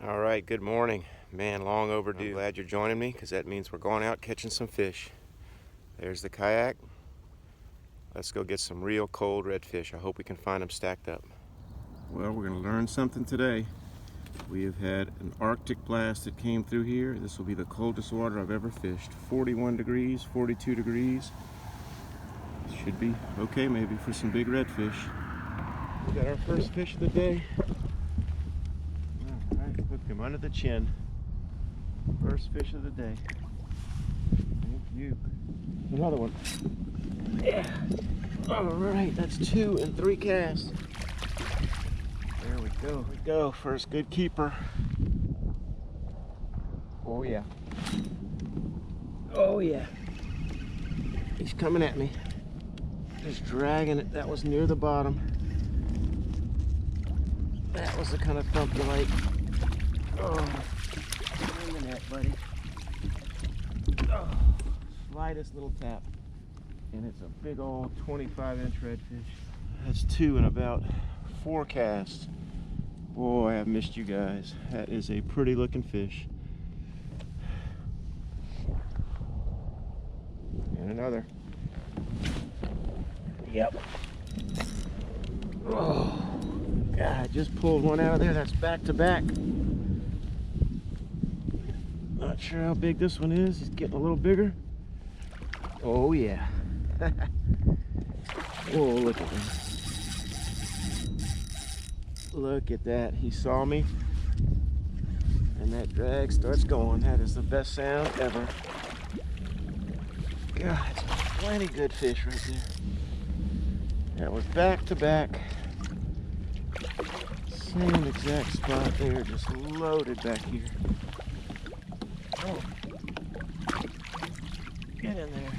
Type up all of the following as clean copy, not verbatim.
All right, good morning. Man, long overdue. I'm glad you're joining me because that means we're going out catching some fish. There's the kayak. Let's go get some real cold redfish. I hope we can find them stacked up. Well, we're going to learn something today. We have had an Arctic blast that came through here. This will be the coldest water I've ever fished. 41 degrees, 42 degrees. Should be okay maybe for some big redfish. We got our first fish of the day. Hooked him under the chin. First fish of the day. Thank you. Another one. Yeah. All right, that's 2 and 3 casts. There we go. Here we go. First good keeper. Oh yeah. Oh yeah. He's coming at me. Just dragging it. That was near the bottom. That was the kind of thump you like. Oh, in the net, buddy. Oh, slightest little tap. And it's a big old 25-inch redfish. That's 2 in about 4 casts. Boy, I've missed you guys. That is a pretty looking fish. And another. Yep. Oh, God, I just pulled one out of there. That's back to back. Not sure how big this one is. He's getting a little bigger. Oh yeah. Whoa, look at that. Look at that. He saw me. And that drag starts going. That is the best sound ever. God, it's plenty good fish right there. That was back to back. Same exact spot there, just loaded back here. Oh. Get in there.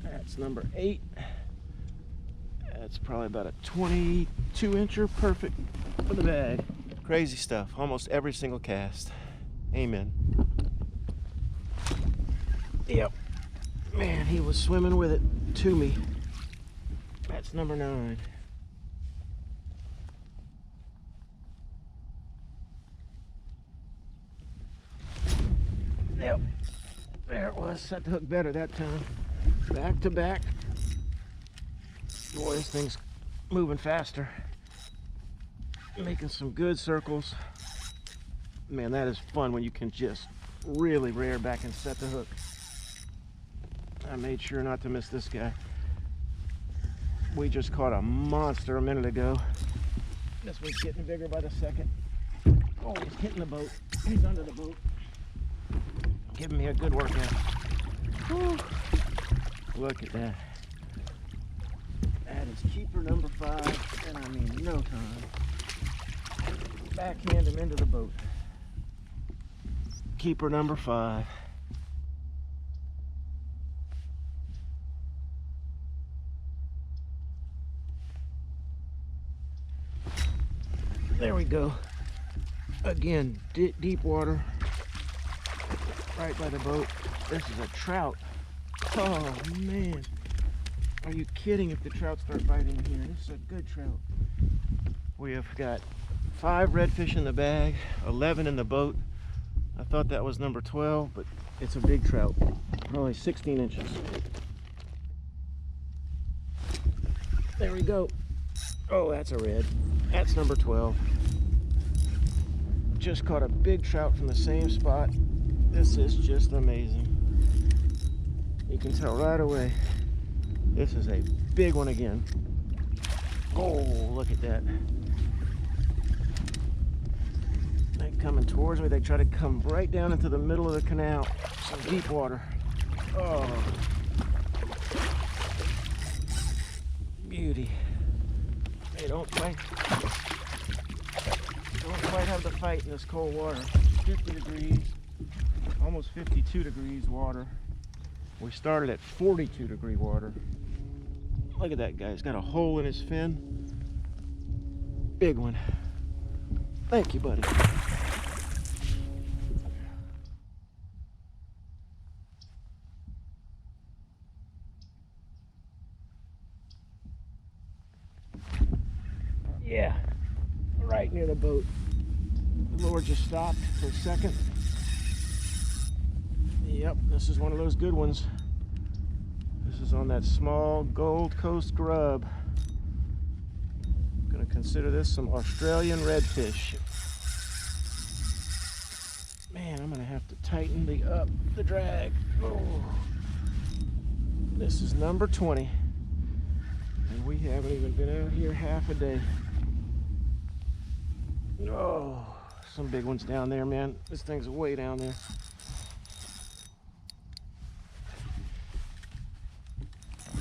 That's number 8. That's probably about a 22-incher, perfect for the bag. Crazy stuff, almost every single cast. Amen. Yep. Man, he was swimming with it to me. That's number 9. Yep, there it was. Set the hook better that time. Back to back. Boy, this thing's moving faster. Making some good circles. Man, that is fun when you can just really rear back and set the hook. I made sure not to miss this guy. We just caught a monster a minute ago. This one's getting bigger by the second. Oh, he's hitting the boat. He's under the boat. Giving me a good workout. Whew. Look at that. That is keeper number 5, and I mean no time. Backhand him into the boat. Keeper number 5. There we go. Again, deep water. Right by the boat. This is a trout. Oh man. Are you kidding if the trout start biting in here? This is a good trout. We have got 5 redfish in the bag, 11 in the boat. I thought that was number 12, but it's a big trout. Only 16 inches. There we go. Oh, that's a red. That's number 12. Just caught a big trout from the same spot. This is just amazing. You can tell right away. This is a big one again. Oh, look at that. They're coming towards me. They try to come right down into the middle of the canal. Some deep water. Oh. Beauty. They don't quite have the fight in this cold water. 50 degrees, almost 52 degrees water. We started at 42 degree water. Look at that guy, he's got a hole in his fin. Big one. Thank you, buddy. Yeah, right near the boat. The lure just stopped for a second. Yep, this is one of those good ones. This is on that small Gold Coast grub. I'm gonna consider this some Australian redfish. Man, I'm gonna have to tighten the drag. Oh. This is number 20. And we haven't even been out here half a day. Oh, some big ones down there, man. This thing's way down there.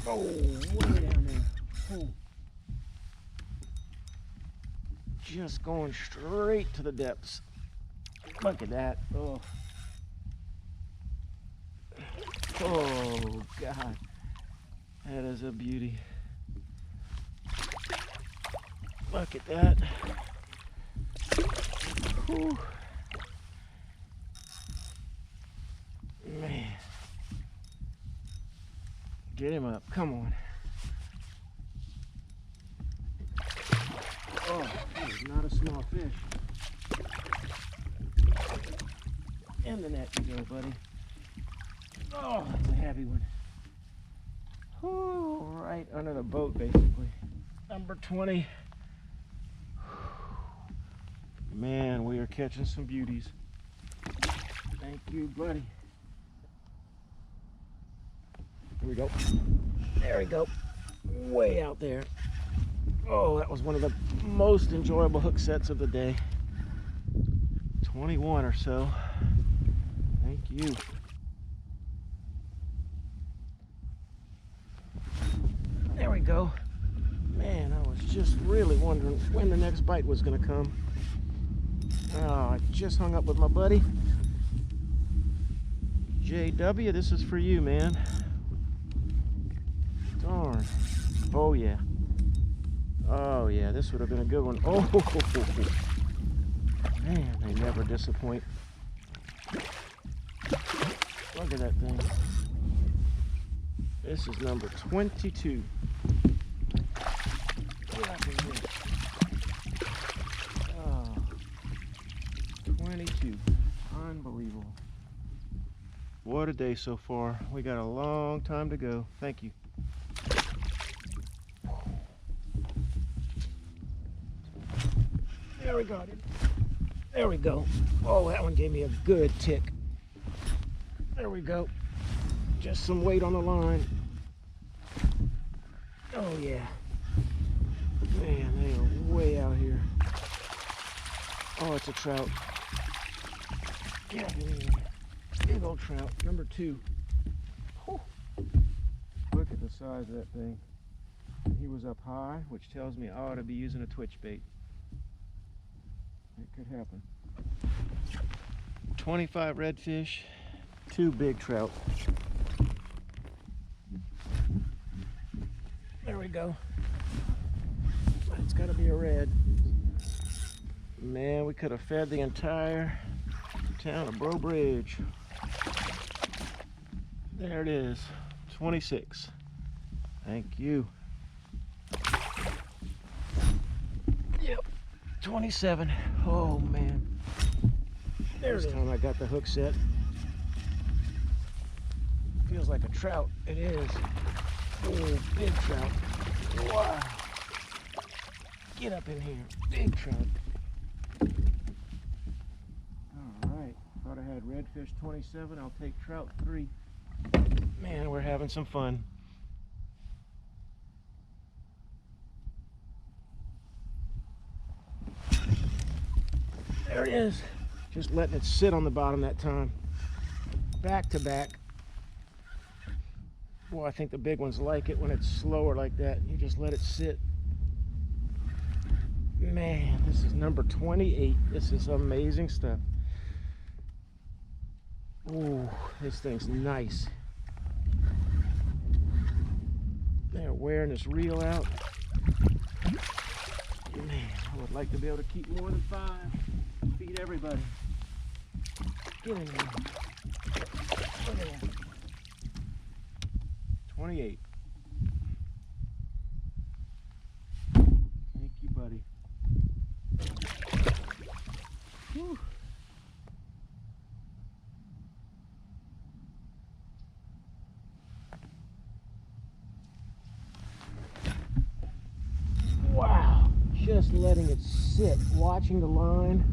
Oh, way down there. Oh. Just going straight to the depths. Look at that. Oh. Oh, God. That is a beauty. Look at that. Whew. Man. Get him up. Come on. Oh, that is not a small fish. In the net you go, buddy. Oh, that's a heavy one. Whew, right under the boat, basically. Number 20. Man, we are catching some beauties. Thank you, buddy. Here we go. There we go. Way out there. Oh, that was one of the most enjoyable hook sets of the day. 21 or so. Thank you. There we go. Man, I was just really wondering when the next bite was going to come. Oh, I just hung up with my buddy. JW, this is for you, man. Darn. Oh, yeah. Oh, yeah, this would have been a good one. Oh, man, they never disappoint. Look at that thing. This is number 22. Get up in here. Oh, 22. Unbelievable. What a day so far. We got a long time to go. Thank you. There we go. There we go. Oh, that one gave me a good tick. There we go. Just some weight on the line. Oh, yeah. Man, they are way out here. Oh, it's a trout. Get up in here. Big old trout, number 2. Whew. Look at the size of that thing. He was up high, which tells me I ought to be using a twitch bait. It could happen. 25 redfish, 2 big trout. There we go. It's got to be a red. Man, we could have fed the entire town of Bro Bridge. There it is, 26. Thank you. Yep, 27. Oh man. This time I got the hook set. Feels like a trout. It is. Oh, big trout. Wow. Get up in here. Big trout. Alright. Thought I had redfish 27. I'll take trout 3. Man, we're having some fun. There it is. Just letting it sit on the bottom that time. Back to back. Boy, I think the big ones like it when it's slower like that. You just let it sit. Man, this is number 28. This is amazing stuff. Ooh, this thing's nice. They're wearing this reel out. Man, I would like to be able to keep more than 5. Feed everybody. Get in here. Look at that. 28. Thank you, buddy. just letting it sit, watching the line,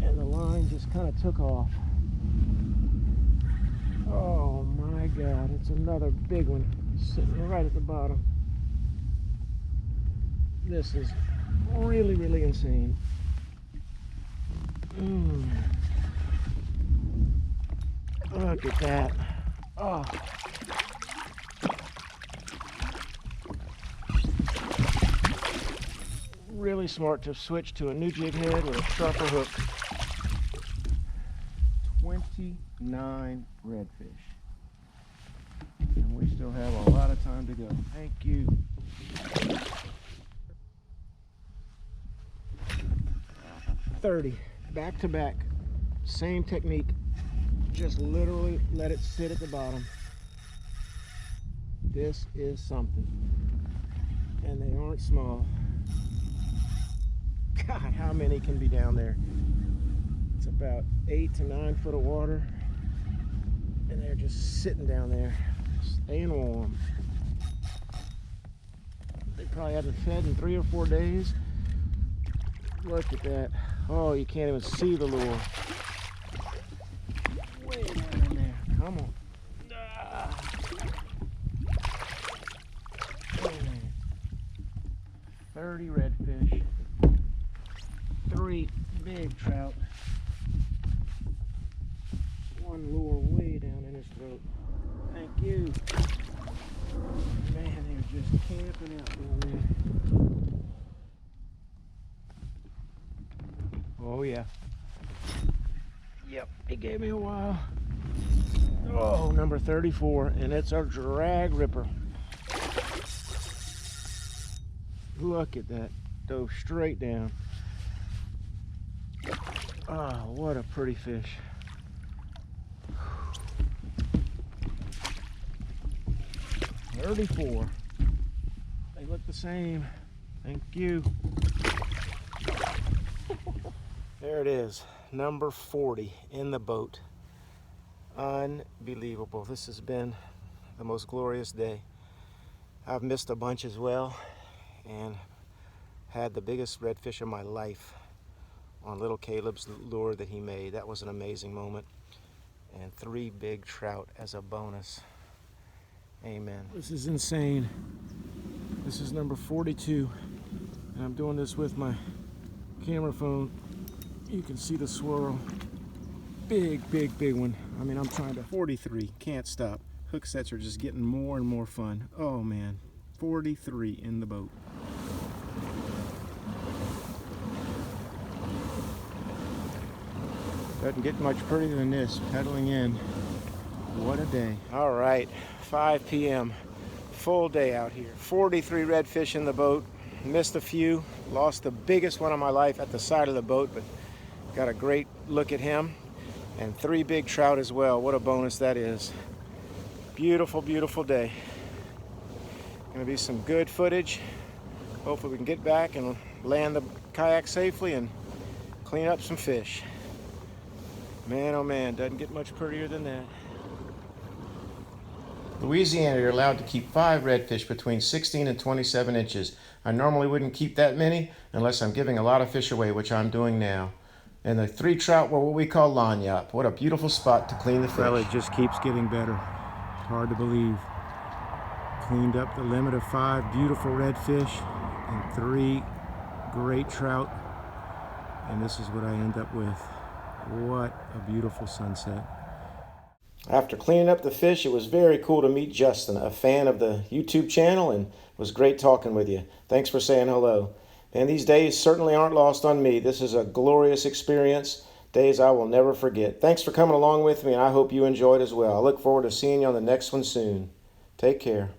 and the line just kind of took off. Oh my God, it's another big one sitting right at the bottom. This is really, really insane. Look at that. Oh. Really smart to switch to a new jig head with a sharper hook. 29 redfish. And we still have a lot of time to go. Thank you. $30 back to back. Same technique. Just literally let it sit at the bottom. This is something. And they aren't small. God, how many can be down there? It's about 8 to 9 foot of water, and they're just sitting down there, staying warm. They probably haven't fed in 3 or 4 days. Look at that. Oh, you can't even see the lure. Way down in there. Come on. Ah. 30 redfish. 3 big trout. 1 lure way down in his throat. Thank you. Man, they're just camping out down there. Oh yeah. Yep, he gave me a while. Oh, number 34, and it's a drag ripper. Look at that. Dove straight down. Oh, what a pretty fish. 34. They look the same. Thank you. There it is, number 40 in the boat. Unbelievable. This has been the most glorious day. I've missed a bunch as well and had the biggest redfish of my life on little Caleb's lure that he made. That was an amazing moment. And 3 big trout as a bonus. Amen. This is insane. This is number 42. And I'm doing this with my camera phone. You can see the swirl. Big, big, big one. I mean, I'm trying to. 43, can't stop. Hook sets are just getting more and more fun. Oh man, 43 in the boat. Doesn't get much prettier than this, pedaling in. What a day. All right, 5 p.m., full day out here. 43 redfish in the boat. Missed a few, lost the biggest one of my life at the side of the boat, but got a great look at him. And 3 big trout as well. What a bonus that is. Beautiful, beautiful day. Gonna be some good footage. Hopefully we can get back and land the kayak safely and clean up some fish. Man, oh man, doesn't get much prettier than that. Louisiana, you're allowed to keep 5 redfish between 16 and 27 inches. I normally wouldn't keep that many unless I'm giving a lot of fish away, which I'm doing now. And the 3 trout were what we call lanyap. What a beautiful spot to clean the fish. Well, it just keeps getting better. Hard to believe. Cleaned up the limit of 5 beautiful redfish and 3 great trout. And this is what I end up with. What a beautiful sunset. After cleaning up the fish, it was very cool to meet Justin, a fan of the YouTube channel, and it was great talking with you. Thanks for saying hello. And these days certainly aren't lost on me. This is a glorious experience, days I will never forget. Thanks for coming along with me, and I hope you enjoyed as well. I look forward to seeing you on the next one soon. Take care.